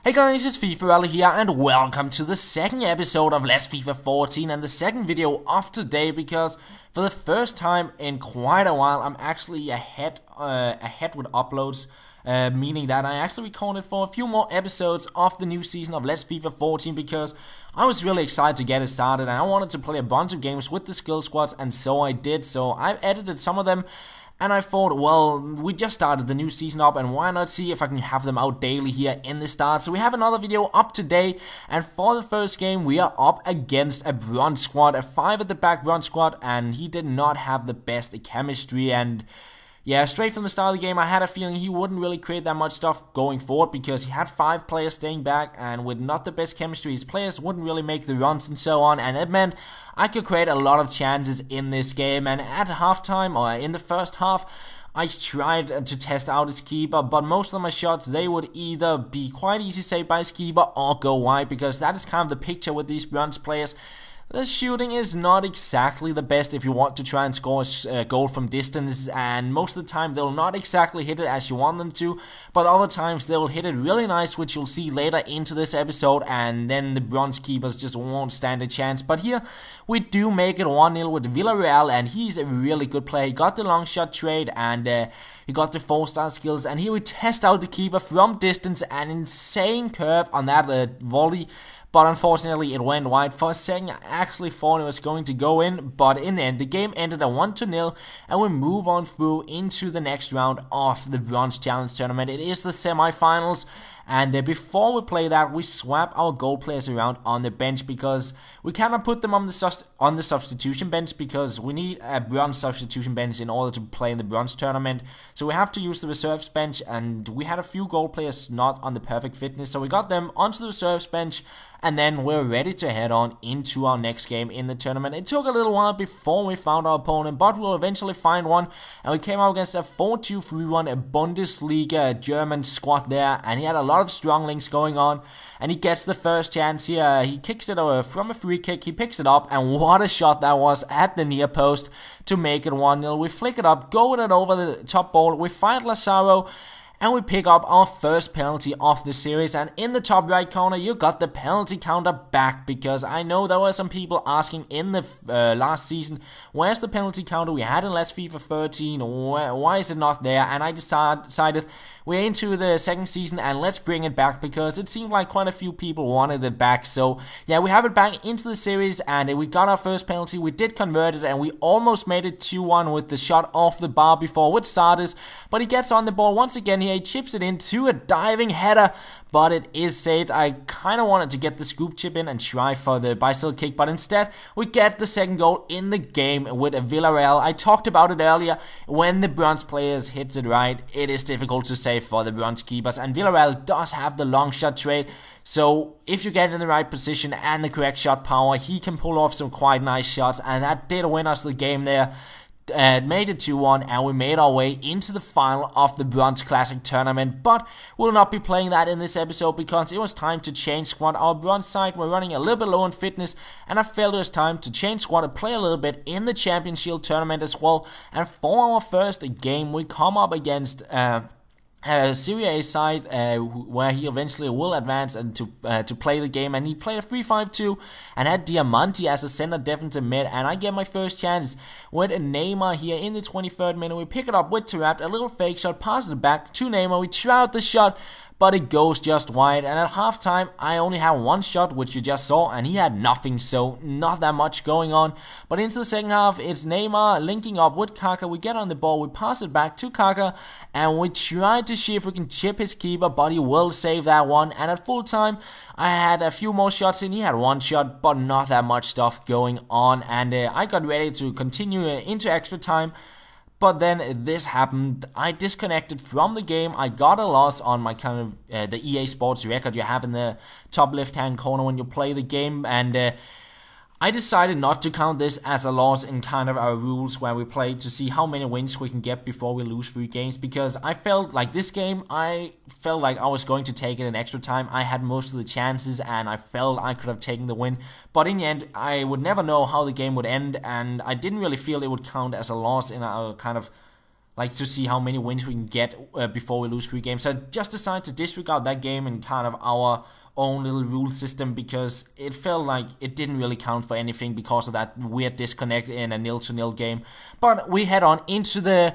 Hey guys, it's FifaRalle here and welcome to the second episode of Let's FIFA 14 and the second video of today, because for the first time in quite a while I'm actually ahead with uploads, meaning that I actually recorded for a few more episodes of the new season of Let's FIFA 14 because I was really excited to get it started and I wanted to play a bunch of games with the skill squads, and so I did. So I've edited some of them. And I thought, well, we just started the new season up, and why not see if I can have them out daily here in the start. So we have another video up today, and for the first game, we are up against a bronze squad, a 5 at the back bronze squad, and he did not have the best chemistry. And yeah, straight from the start of the game, I had a feeling he wouldn't really create that much stuff going forward because he had 5 players staying back, and with not the best chemistry, his players wouldn't really make the runs and so on, and it meant I could create a lot of chances in this game. And at halftime, or in the first half, I tried to test out his keeper, but most of my shots, they would either be quite easy saved by his keeper or go wide, because that is kind of the picture with these bronze players. The shooting is not exactly the best if you want to try and score a goal from distance, and most of the time they'll not exactly hit it as you want them to, but other times they'll hit it really nice, which you'll see later into this episode, and then the bronze keepers just won't stand a chance. But here we do make it 1-0 with FifaRalle, and he's a really good player. He got the long shot trade and he got the 4-star skills, and here we test out the keeper from distance, an insane curve on that volley. But unfortunately it went wide. For a second I actually thought it was going to go in, but in the end the game ended at 1-0 and we move on through into the next round of the Bronze Challenge Tournament. It is the semi-finals, and before we play that, we swap our goal players around on the bench because we cannot put them on the substitution bench, because we need a bronze substitution bench in order to play in the bronze tournament. So we have to use the reserves bench, and we had a few goal players not on the perfect fitness, so we got them onto the reserves bench, and then we're ready to head on into our next game in the tournament. It took a little while before we found our opponent, but we'll eventually find one, and we came out against a 4-2-3-1, a Bundesliga German squad there, and he had a lot of strong links going on, and he gets the first chance here. He kicks it over from a free kick, he picks it up, and what a shot that was at the near post to make it 1-0. We flick it up, go with it over the top ball, we find Lazaro, and we pick up our first penalty of the series. And in the top right corner you got the penalty counter back, because I know there were some people asking in the last season, where's the penalty counter we had in Let's FIFA 13, why is it not there? And I decided we're into the second season and let's bring it back, because it seemed like quite a few people wanted it back. So yeah, we have it back into the series, and we got our first penalty. We did convert it, and we almost made it 2-1 with the shot off the bar before with Sardis, but he gets on the ball once again. He chips it into a diving header, but it is saved. I kind of wanted to get the scoop chip in and try for the bicycle kick, but instead we get the second goal in the game with FifaRalle. I talked about it earlier. When the bronze players hits it right, it is difficult to save for the bronze keepers, and FifaRalle does have the long shot trade. So if you get in the right position and the correct shot power, he can pull off some quite nice shots, and that did win us the game there. Made it 2-1, and we made our way into the final of the Bronze Classic Tournament, but we'll not be playing that in this episode because it was time to change squad. Our bronze side were running a little bit low on fitness, and I felt it was time to change squad and play a little bit in the Championship Tournament as well. And for our first game we come up against Serie A side where he eventually will advance and to play the game, and he played a 3-5-2 and had Diamanti as a center defensive mid, and I get my first chance with Neymar here in the 23rd minute. We pick it up with Taarabt, a little fake shot, passes it back to Neymar, we try out the shot, but it goes just wide. And at halftime I only had one shot, which you just saw, and he had nothing, so not that much going on. But into the second half, it's Neymar linking up with Kaka. We get on the ball, we pass it back to Kaka, and we try to see if we can chip his keeper, but he will save that one. And at full time I had a few more shots in. He had one shot, but not that much stuff going on, and I got ready to continue into extra time. But then this happened. I disconnected from the game. I got a loss on my kind of the EA Sports record you have in the top left hand corner when you play the game, and I decided not to count this as a loss in kind of our rules where we play to see how many wins we can get before we lose 3 games, because I felt like this game, I felt like I was going to take it in extra time. I had most of the chances and I felt I could have taken the win, but in the end I would never know how the game would end, and I didn't really feel it would count as a loss in our kind of like to see how many wins we can get before we lose 3 games. So I just decided to disregard that game and kind of our own little rule system, because it felt like it didn't really count for anything because of that weird disconnect in a 0-0 game. But we head on into the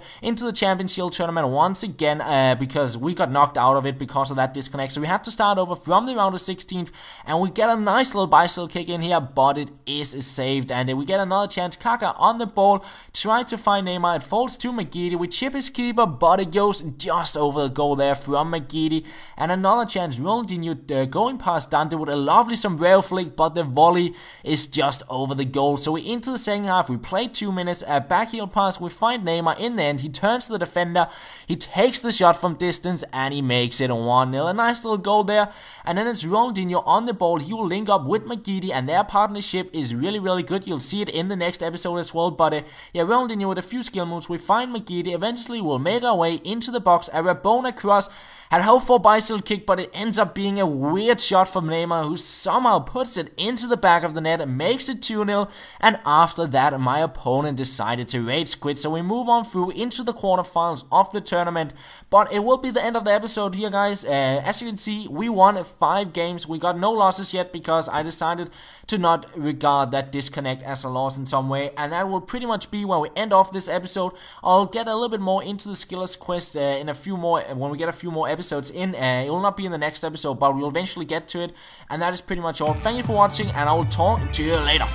Champions Shield tournament once again, because we got knocked out of it because of that disconnect. So we had to start over from the round of 16th, and we get a nice little bicycle kick in here, but it is saved, and we get another chance. Kaka on the ball, trying to find Neymar. It falls to McGeady. We chip his keeper, but it goes just over the goal there from McGeady. And another chance. Ronaldinho going past Dante with a lovely sombrero flick, but the volley is just over the goal. So we into the second half. We play 2 minutes. A backheel pass. We find Neymar in the end. He turns to the defender. He takes the shot from distance, and he makes it 1-0. A nice little goal there. And then it's Ronaldinho on the ball. He will link up with McGeady, and their partnership is really good. You'll see it in the next episode as well. But yeah, Ronaldinho with a few skill moves. We find McGeady. Eventually, we'll make our way into the box. A Rabona cross. Had hoped for a bicycle kick, but it ends up being a weird shot from Neymar, who somehow puts it into the back of the net and makes it 2-0. And after that, my opponent decided to rage quit. So we move on through into the quarterfinals of the tournament. But it will be the end of the episode here, guys. As you can see, we won 5 games. We got no losses yet because I decided to not regard that disconnect as a loss in some way. And that will pretty much be where we end off this episode. I'll get a little bit more into the Skillers quest in a few more, when we get a few more episodes in. It will not be in the next episode, but we'll eventually get to it. And that is pretty much all. Thank you for watching, and I will talk to you later.